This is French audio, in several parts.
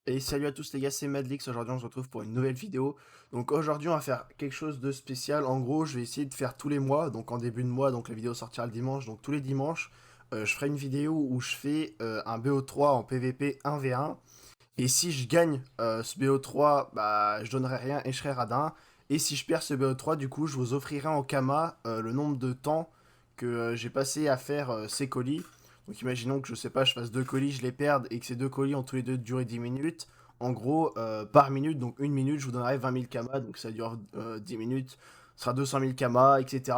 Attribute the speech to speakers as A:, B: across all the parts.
A: Et salut à tous les gars, c'est Madlix. Aujourd'hui, on se retrouve pour une nouvelle vidéo. Donc aujourd'hui, on va faire quelque chose de spécial. En gros, je vais essayer de faire tous les mois. Donc en début de mois, donc la vidéo sortira le dimanche. Donc tous les dimanches, je ferai une vidéo où je fais un BO3 en PVP 1v1. Et si je gagne ce BO3, bah, je donnerai rien et je serai radin. Et si je perds ce BO3, du coup, je vous offrirai en Kama le nombre de temps que j'ai passé à faire ces colis. Donc imaginons que je sais pas, je fasse deux colis, je les perde et que ces deux colis ont tous les deux duré 10 minutes. En gros, par minute, donc une minute, je vous donnerai 20 000 Kama, donc ça dure 10 minutes, ce sera 200 000 Kama, etc.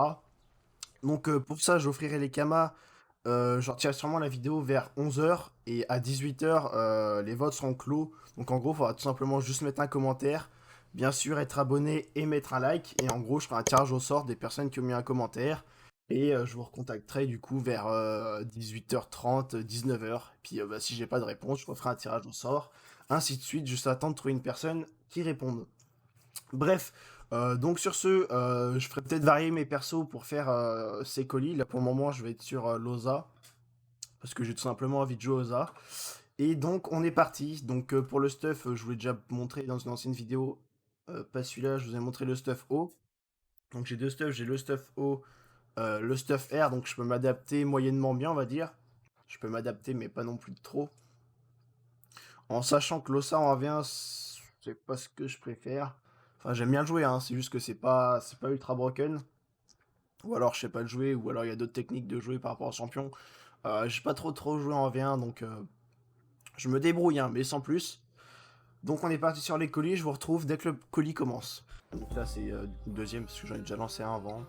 A: Donc pour ça, j'offrirai les Kama. Je retirerai sûrement la vidéo vers 11 h et à 18 h, les votes seront clos. Donc en gros, il faudra tout simplement juste mettre un commentaire, bien sûr être abonné et mettre un like. Et en gros, je ferai un tirage au sort des personnes qui ont mis un commentaire. Et je vous recontacterai du coup vers 18 h 30, 19 h. Puis bah, si j'ai pas de réponse, je referai un tirage au sort. Ainsi de suite, juste attendre de trouver une personne qui réponde. Bref, donc sur ce, je ferai peut-être varier mes persos pour faire ces colis. Là pour le moment, je vais être sur Loza, parce que j'ai tout simplement envie de jouer aux arts. Et donc on est parti. Donc pour le stuff, je vous l'ai déjà montré dans une ancienne vidéo. Pas celui-là, je vous ai montré le stuff O. Donc j'ai deux stuffs, j'ai le stuff O, le stuff R, donc je peux m'adapter moyennement bien, on va dire. Je peux m'adapter, mais pas non plus de trop. En sachant que l'Ossa en 1v1, c'est pas ce que je préfère. Enfin, j'aime bien le jouer, hein, c'est juste que c'est pas ultra broken. Ou alors je sais pas le jouer, ou alors il y a d'autres techniques de jouer par rapport au champion. J'ai pas trop joué en V1, donc je me débrouille, hein, mais sans plus. Donc on est parti sur les colis, je vous retrouve dès que le colis commence. Donc là c'est du coup le deuxième, parce que j'en ai déjà lancé un avant.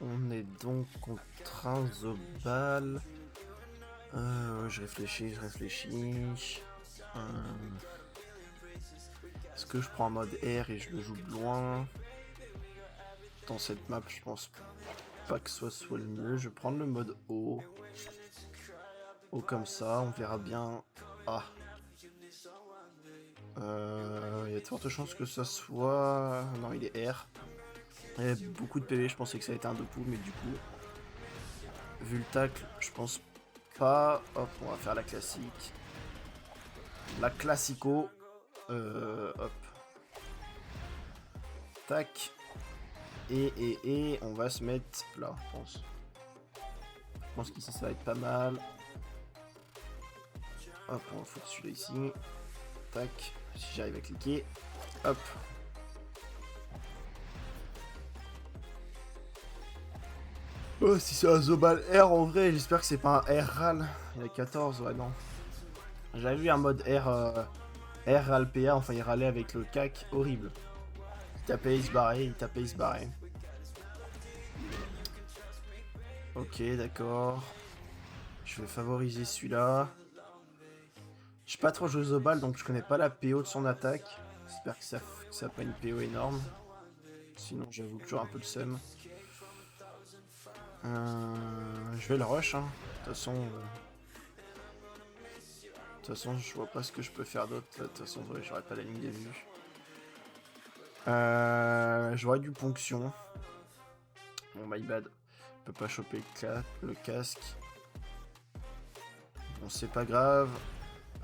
A: On est donc contre un Zobal. Je réfléchis. Est-ce que je prends en mode R et je le joue de loin? Dans cette map, je pense pas que ce soit le mieux. Je vais prendre le mode O. O comme ça, on verra bien. Ah. Il y a de fortes chances que ça soit... Non, il est R. Il y a beaucoup de PV, je pensais que ça allait être un 2 poules, mais du coup, vu le tacle, je pense pas. Hop, on va faire la classique. La classico. Hop. Tac. Et on va se mettre là, je pense. Je pense qu'ici ça va être pas mal. Hop, on va foutre celui-là ici. Tac. Si j'arrive à cliquer. Hop. Oh, si c'est un Zobal R en vrai, j'espère que c'est pas un R RAL. Il y a 14, ouais, non. J'avais vu un mode R, R RAL PA, enfin il râlait avec le CAC, horrible. Il tapait, il se barrait, il tapait, il se barrait. Ok, d'accord. Je vais favoriser celui-là. Je suis pas trop joué Zobal, donc je connais pas la PO de son attaque. J'espère que ça pas une PO énorme. Sinon, j'avoue que j'aurai un peu le seum. Je vais le rush, hein. De toute façon, je vois pas ce que je peux faire d'autre. De toute façon, ouais, j'aurais pas la ligne des vues. J'aurais du ponction. Bon, my bad. Je peux pas choper le casque. Bon, c'est pas grave.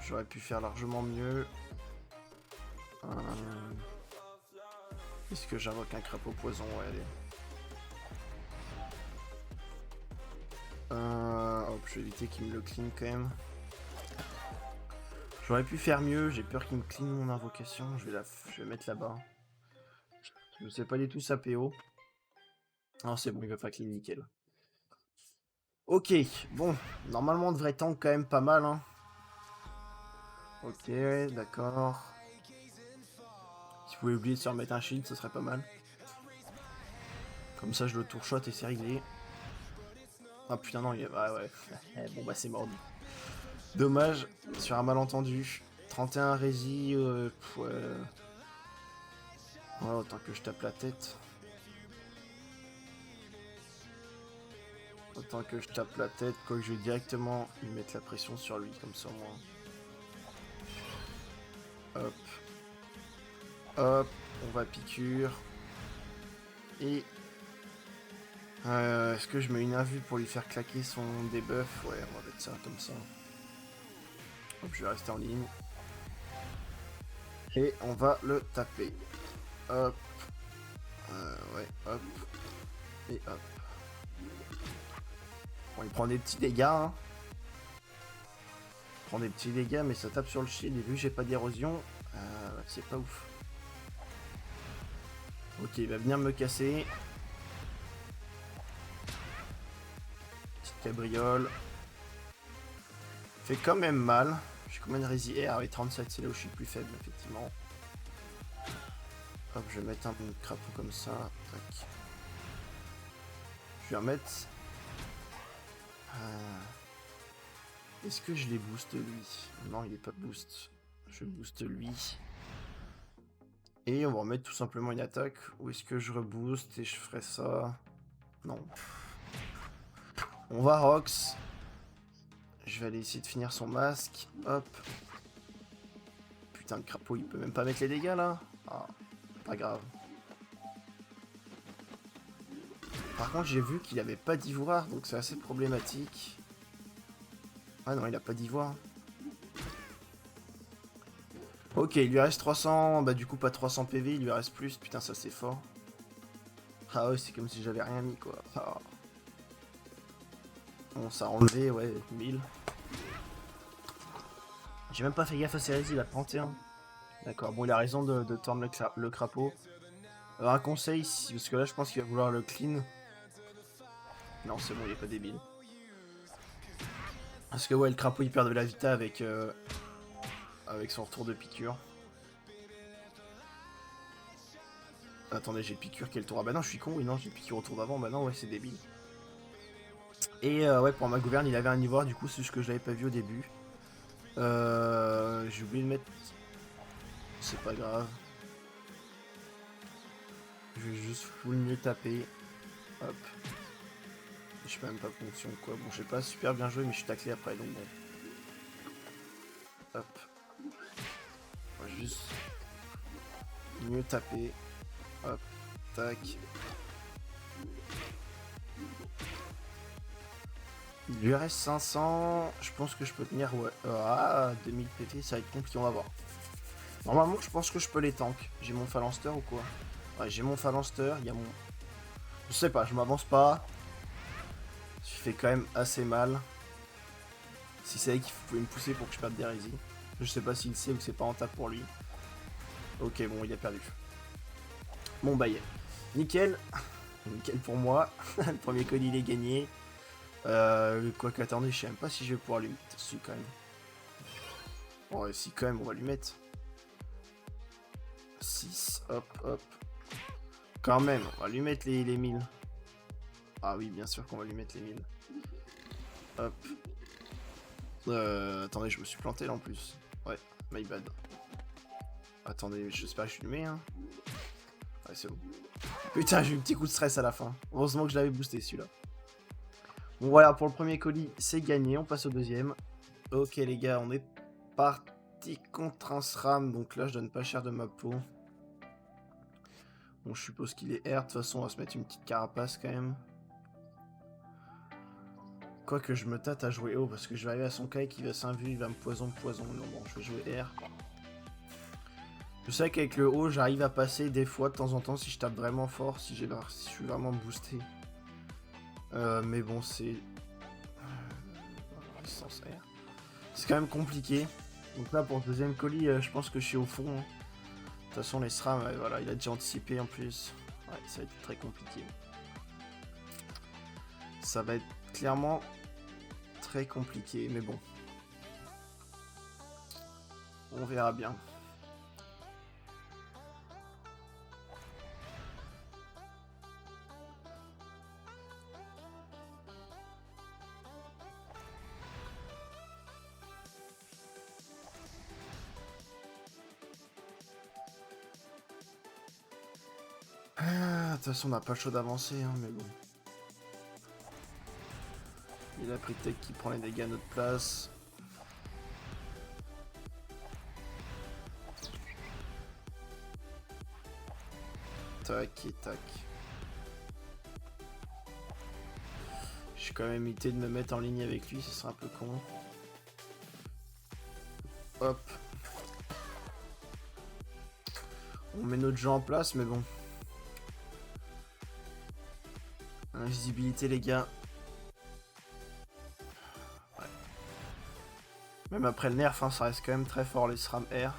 A: J'aurais pu faire largement mieux. Est-ce que j'invoque un crapaud poison? Ouais, allez. Hop, je vais éviter qu'il me le clean quand même. J'aurais pu faire mieux, j'ai peur qu'il me clean mon invocation. Je vais mettre là-bas. Je sais pas du tout sa PO. Non, c'est bon, il va pas clean nickel. Ok, bon, normalement on devrait tank quand même pas mal, hein. Ok, d'accord. Si vous pouvez oublier de se remettre un shield, ce serait pas mal. Comme ça, je le tourshot et c'est réglé. Ah putain, non, il est... Ah ouais, bon bah c'est mordu. Dommage, sur un malentendu. 31 rési, ouais. Ouais, autant que je tape la tête. Autant que je tape la tête, quoique je vais directement lui mettre la pression sur lui, comme ça moi. Hop. Hop, on va piqûre. Et... est-ce que je mets une invue pour lui faire claquer son debuff? Ouais, on va mettre ça comme ça. Hop, je vais rester en ligne. Et on va le taper. Hop. Ouais, hop. Et hop. Bon, il prend des petits dégâts, hein. Il prend des petits dégâts, mais ça tape sur le shield. Et vu que j'ai pas d'érosion, c'est pas ouf. Ok, il va venir me casser. Petite cabriole. Fait quand même mal. J'ai combien de rési air? Ah oui, 37, c'est là où je suis le plus faible, effectivement. Hop, je vais mettre un crapaud comme ça. Tac. Je vais remettre... Est-ce que je les booste lui? Non, il est pas boost. Je booste lui. Et on va remettre tout simplement une attaque. Ou est-ce que je rebooste et je ferai ça? Non. On va Rox. Je vais aller essayer de finir son masque. Hop. Putain, le crapaud, il peut même pas mettre les dégâts là. Ah, pas grave. Par contre, j'ai vu qu'il avait pas d'ivoire, donc c'est assez problématique. Ah non, il a pas d'ivoire. Ok, il lui reste 300, bah du coup pas 300 PV, il lui reste plus, putain ça c'est fort. Ah ouais, c'est comme si j'avais rien mis quoi. Ah. Bon, ça a enlevé, ouais, 1000. J'ai même pas fait gaffe à ses résis, il a 31. D'accord, bon il a raison de tendre le crapaud. Alors un conseil, parce que là je pense qu'il va vouloir le clean. Non c'est bon, il est pas débile. Parce que ouais, le crapaud il perd de la vita avec son retour de piqûre. Attendez, j'ai piqûre quel tour? Ah bah non, je suis con, oui non, j'ai piqûre au tour d'avant, bah non, ouais, c'est débile. Et ouais, pour ma gouverne, il avait un ivoire, du coup, c'est juste que je l'avais pas vu au début. J'ai oublié de mettre... C'est pas grave. Je vais juste full mieux taper. Hop. Je sais même pas fonction quoi. Bon, je sais pas super bien joué, mais je suis taclé après, donc bon. Hop. On va juste mieux taper. Hop. Tac. Il lui reste 500. Je pense que je peux tenir. Ouais. Ah, 2000 PT, ça va être compliqué, on va voir. Normalement, je pense que je peux les tank. J'ai mon phalanster ou quoi? Ouais, j'ai mon phalanster. Il y a mon. Je sais pas, je m'avance pas. Je fais quand même assez mal. Si c'est vrai qu'il pouvait me pousser pour que je perde des résis. Je sais pas s'il sait ou que c'est pas rentable pour lui. Ok, bon, il a perdu. Bon, bah, yeah. Nickel. Nickel pour moi. Le premier colis, il est gagné. Quoi qu'attendez, je sais même pas si je vais pouvoir lui mettre dessus quand même. Bon, si quand même, on va lui mettre. 6, hop, hop. Quand même, on va lui mettre les 1000. Ah oui, bien sûr qu'on va lui mettre les 1000. Hop. Attendez, je me suis planté là en plus. Ouais, my bad. Attendez, j'espère que je lui mets, hein. Ouais, c'est bon. Putain, j'ai eu un petit coup de stress à la fin. Heureusement que je l'avais boosté celui-là. Bon voilà, pour le premier colis, c'est gagné. On passe au deuxième. Ok les gars, on est parti contre un SRAM. Donc là, je donne pas cher de ma peau. Bon, je suppose qu'il est R. De toute façon, on va se mettre une petite carapace quand même. Quoique je me tâte à jouer haut parce que je vais arriver à son kai qui va s'invue, il va me poison. Non, bon, je vais jouer R. Je sais qu'avec le haut, j'arrive à passer des fois de temps en temps si je tape vraiment fort, si je suis vraiment boosté. Mais bon, c'est... Résistance R. C'est quand même compliqué. Donc là, pour le deuxième colis, je pense que je suis au fond. De toute façon, les SRAM, voilà, il a déjà anticipé en plus. Ouais, ça va être très compliqué. Ça va être clairement très compliqué, mais bon. On verra bien. De toute façon, on n'a pas le choix d'avancer, hein, mais bon. Il a pris Tech qui prend les dégâts à notre place. Tac et tac. J'ai quand même évité de me mettre en ligne avec lui, ce serait un peu con. Hop. On met notre jeu en place, mais bon. Invisibilité, les gars. Ouais. Même après le nerf, hein, ça reste quand même très fort les SRAM R.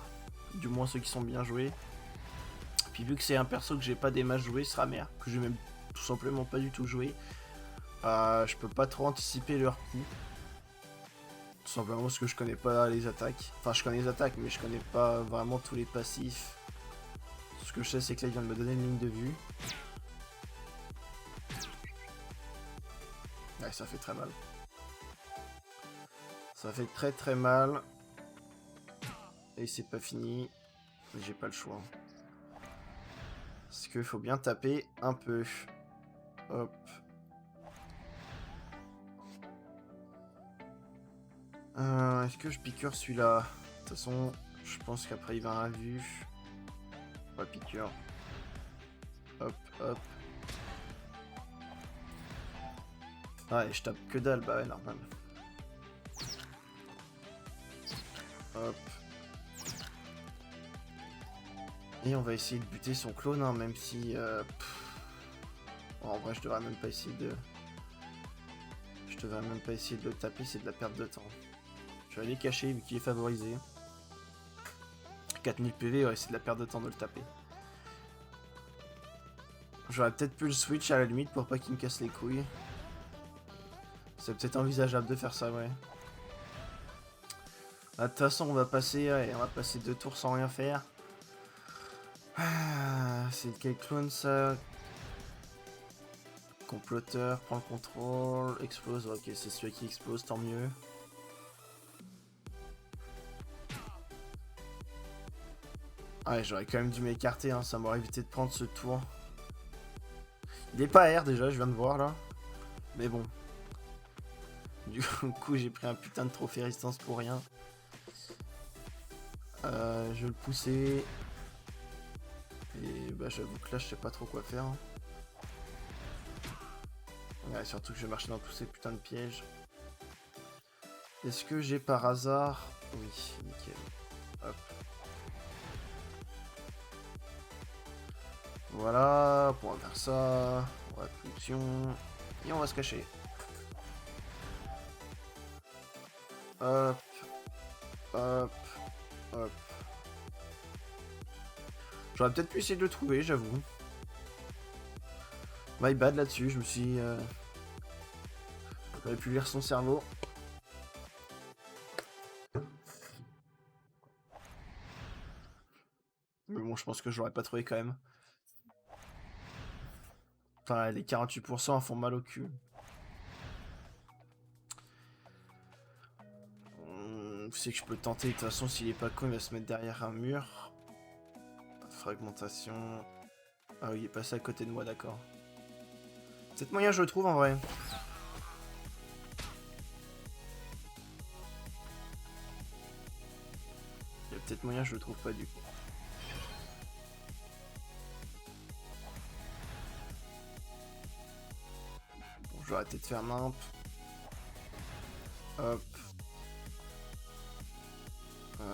A: Du moins ceux qui sont bien joués. Puis vu que c'est un perso que j'ai pas des masses joués, SRAM R, que j'ai même tout simplement pas du tout joué, je peux pas trop anticiper leur coup. Tout simplement parce que je connais pas les attaques. Enfin, je connais les attaques, mais je connais pas vraiment tous les passifs. Tout ce que je sais, c'est que là, il vient de me donner une ligne de vue. Ouais, ça fait très mal. Ça fait très très mal. Et c'est pas fini. J'ai pas le choix. Parce qu'il faut bien taper un peu. Hop. Est-ce que je piqûre celui-là? De toute façon, je pense qu'après il va un vue. Pas piqûre. Hop, hop. Ah, et je tape que dalle, bah ouais, normal. Hop. Et on va essayer de buter son clone, hein, même si... en vrai, je devrais même pas essayer de... Je devrais même pas essayer de le taper, c'est de la perte de temps. Je vais aller cacher vu qu'il est favorisé. 4000 PV, ouais, c'est de la perte de temps de le taper. J'aurais peut-être pu le switch à la limite pour pas qu'il me casse les couilles. C'est peut-être envisageable de faire ça, ouais. De toute façon, on va passer 2 tours sans rien faire. C'est quel clone ça? Comploteur, prend le contrôle, explose. Ok, c'est celui qui explose, tant mieux. Ouais, j'aurais quand même dû m'écarter, hein, ça m'aurait évité de prendre ce tour. Il est pas R déjà, je viens de voir là. Mais bon. Du coup, j'ai pris un putain de trophée résistance pour rien. Je vais le pousser. Et bah j'avoue que là, je sais pas trop quoi faire. Ouais, surtout que je vais marcher dans tous ces putains de pièges. Est-ce que j'ai par hasard... Oui, nickel. Hop. Voilà, on va faire ça. On va fonction. Et on va se cacher. Hop. Hop. Hop. J'aurais peut-être pu essayer de le trouver, j'avoue. My bad là-dessus, je me suis... J'aurais pu lire son cerveau. Mais bon, je pense que je l'aurais pas trouvé quand même. Enfin, les 48% font mal au cul. C'est que je peux tenter, de toute façon, s'il est pas con, il va se mettre derrière un mur. Fragmentation. Ah oui, il est passé à côté de moi, d'accord. Peut-être moyen, je le trouve en vrai. Il y a peut-être moyen, je le trouve pas du coup. Bon, je vais arrêter de faire nimp. Hop.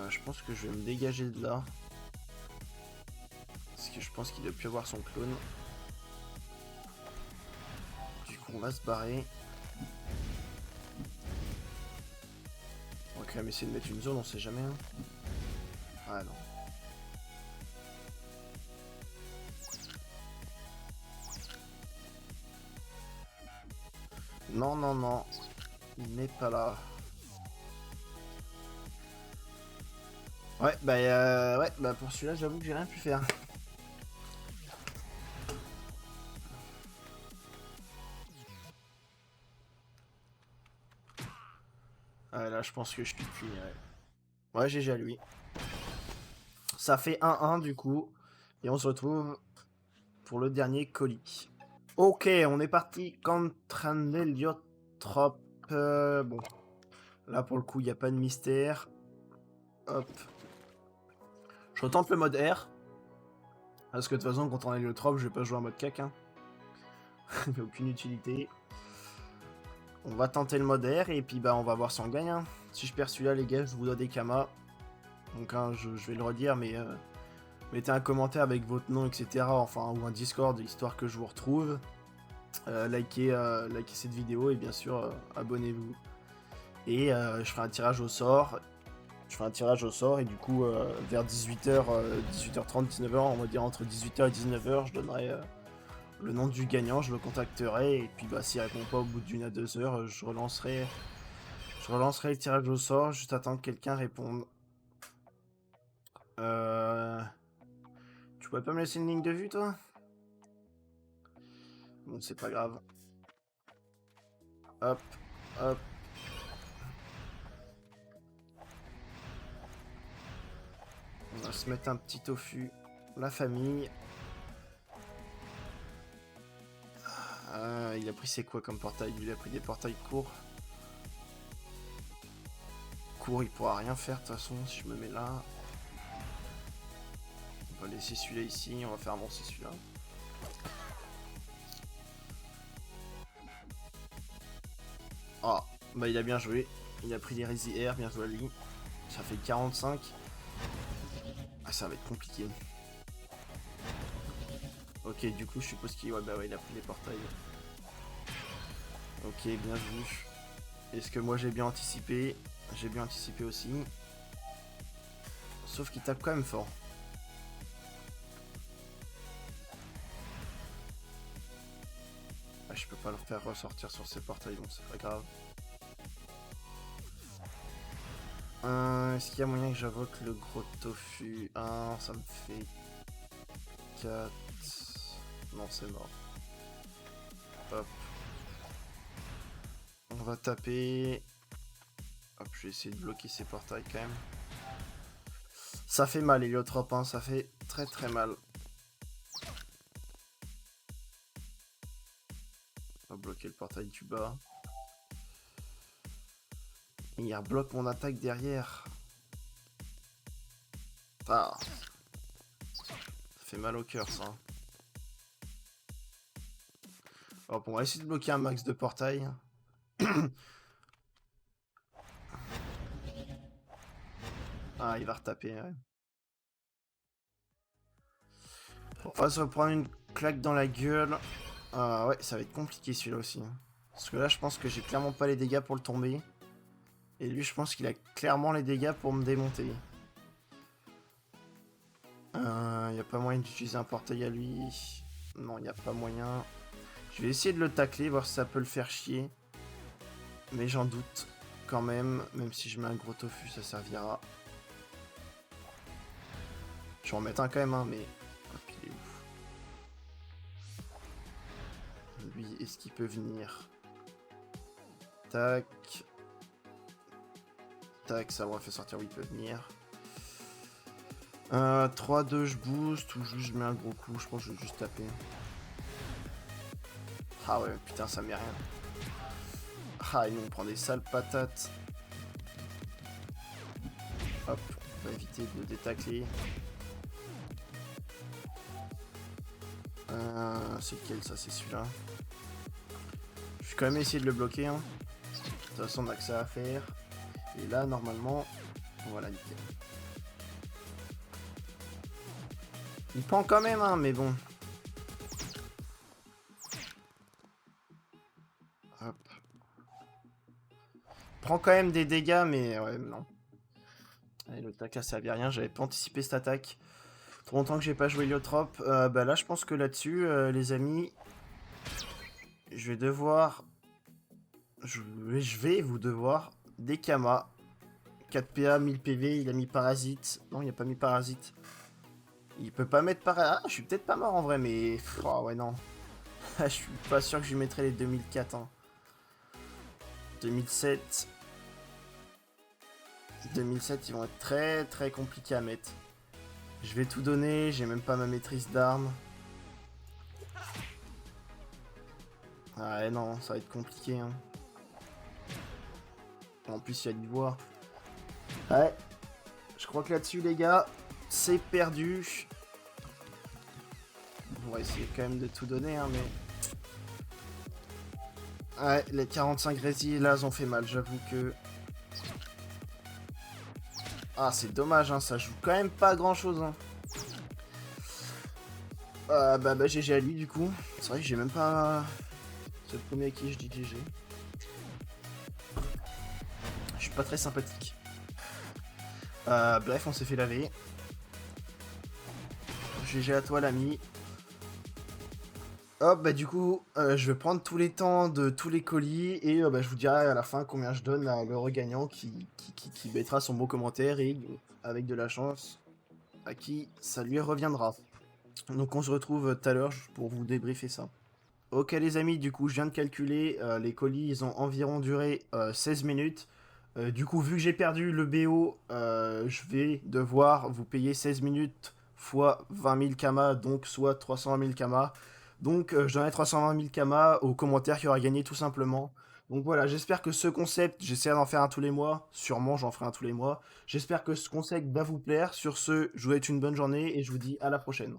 A: Je pense que je vais me dégager de là. Parce que je pense qu'il doit plus avoir son clone. Du coup, on va se barrer. On va quand même essayer de mettre une zone, on sait jamais. Hein. Ah non. Non, non, non. Il n'est pas là. Ouais, bah pour celui-là, j'avoue que j'ai rien pu faire. Ouais, là, je pense que je suis fini, ouais. Ouais, GG à lui. Ça fait 1-1 du coup. Et on se retrouve pour le dernier colis. Ok, on est parti contre un héliotrope. Bon. Là, pour le coup, il n'y a pas de mystère. Hop. Je retente le mode R. Parce que de toute façon, quand on a héliotrope, je vais pas jouer en mode cac. Hein. Il n'y a aucune utilité. On va tenter le mode R et puis bah on va voir si on gagne. Hein. Si je perds celui-là, les gars, je vous dois des kamas. Donc hein, je vais le redire, mais mettez un commentaire avec votre nom, etc. Enfin, ou un Discord, histoire que je vous retrouve. Likez cette vidéo et bien sûr, abonnez-vous. Et je ferai un tirage au sort. Et du coup, vers 18h, 18h30, 19h, on va dire entre 18h et 19h, je donnerai le nom du gagnant, je le contacterai. Et puis, bah, s'il répond pas au bout d'1 à 2 heures, je relancerai le tirage au sort, juste attendre que quelqu'un réponde. Tu pourrais pas me laisser une ligne de vue, toi? Bon, c'est pas grave. Hop, hop. On va se mettre un petit tofu. La famille. Il a pris c'est quoi comme portail? Il a pris des portails courts. Court, il pourra rien faire de toute façon si je me mets là. On va laisser celui-là ici, on va faire avancer celui-là. Ah, bah il a bien joué. Il a pris des Resi Air, bien joué à lui. Ça fait 45. Ah, ça va être compliqué. Ok, du coup, je suppose qu'il ouais, il a pris les portails. Ok, bien vu. Est-ce que moi j'ai bien anticipé? J'ai bien anticipé aussi. Sauf qu'il tape quand même fort. Ah, je peux pas le faire ressortir sur ses portails, donc c'est pas grave. Est-ce qu'il y a moyen que j'invoque le gros tofu? 1, ça me fait 4. Non, c'est mort. Hop. On va taper. Hop, je vais essayer de bloquer ces portails quand même. Ça fait mal, Héliotrope, hein, ça fait très très mal. On va bloquer le portail du bas. Et il rebloque mon attaque derrière. Ah. Ça fait mal au cœur, ça. Hop, on va essayer de bloquer un max de portail. Ah, il va retaper, ouais. On va se reprendre une claque dans la gueule. Ah ouais, ça va être compliqué celui-là aussi. Parce que là, je pense que j'ai clairement pas les dégâts pour le tomber. Et lui, je pense qu'il a clairement les dégâts pour me démonter. Y a pas moyen d'utiliser un portail à lui. Non, y a pas moyen. Je vais essayer de le tacler, voir si ça peut le faire chier. Mais j'en doute quand même. Même si je mets un gros tofu, ça servira. Je vais en mettre un quand même, hein, mais... Hop, il est ouf. Lui, est-ce qu'il peut venir? Tac. Tac, ça m'aurait fait sortir où il peut venir. 3-2, je booste ou juste je mets un gros coup. Je pense que je vais juste taper. Ah ouais, putain, ça met rien. Ah, et nous on prend des sales patates. Hop, on va éviter de le détacler. C'est lequel ça? C'est celui-là. Je vais quand même essayer de le bloquer. Hein. De toute façon, on a que ça à faire. Et là, normalement, voilà, nickel. Il prend quand même, hein, mais bon. Hop. Prend quand même des dégâts, mais ouais, non. Allez, le tac là, ça servi à rien. J'avais pas anticipé cette attaque. Trop longtemps que j'ai pas joué Héliotrope. Bah là, je pense que là-dessus, les amis, je vais devoir... Je vais vous devoir des Kama. 4 PA, 1000 PV, il a mis Parasite. Non, il a pas mis Parasite. Il peut pas mettre Parasite. Ah, je suis peut-être pas mort en vrai, mais... Oh, ouais, non. Je suis pas sûr que je lui mettrai les 2004. Hein. 2007. 2007, ils vont être très très compliqués à mettre. Je vais tout donner, j'ai même pas ma maîtrise d'armes. Ah ouais, non, ça va être compliqué. Hein. En plus, il y a l'ivoire. Ouais. Je crois que là-dessus, les gars, c'est perdu. On va essayer quand même de tout donner, hein, mais... Ouais, les 45 Resi, là, ils ont fait mal. J'avoue que... Ah, c'est dommage, hein, ça joue quand même pas grand-chose, hein. GG à lui, du coup. C'est vrai que j'ai même pas... C'est le premier à qui je dis GG. Je suis pas très sympathique. Bref, on s'est fait laver. GG à toi, l'ami. Hop, bah du coup, je vais prendre tous les temps de tous les colis et je vous dirai à la fin combien je donne à l'heureux gagnant qui mettra son bon commentaire et avec de la chance, à qui ça lui reviendra. Donc on se retrouve tout à l'heure pour vous débriefer ça. Ok les amis, du coup je viens de calculer, les colis ils ont environ duré 16 minutes. Du coup vu que j'ai perdu le BO, je vais devoir vous payer 16 minutes fois 20 000 kamas, donc soit 320 000 kamas. Donc je donnerai 320 000 kamas au commentaire qui aura gagné tout simplement. Donc voilà, j'espère que ce concept, j'essaierai d'en faire un tous les mois, sûrement j'en ferai un tous les mois. J'espère que ce concept va vous plaire. Sur ce, je vous souhaite une bonne journée et je vous dis à la prochaine.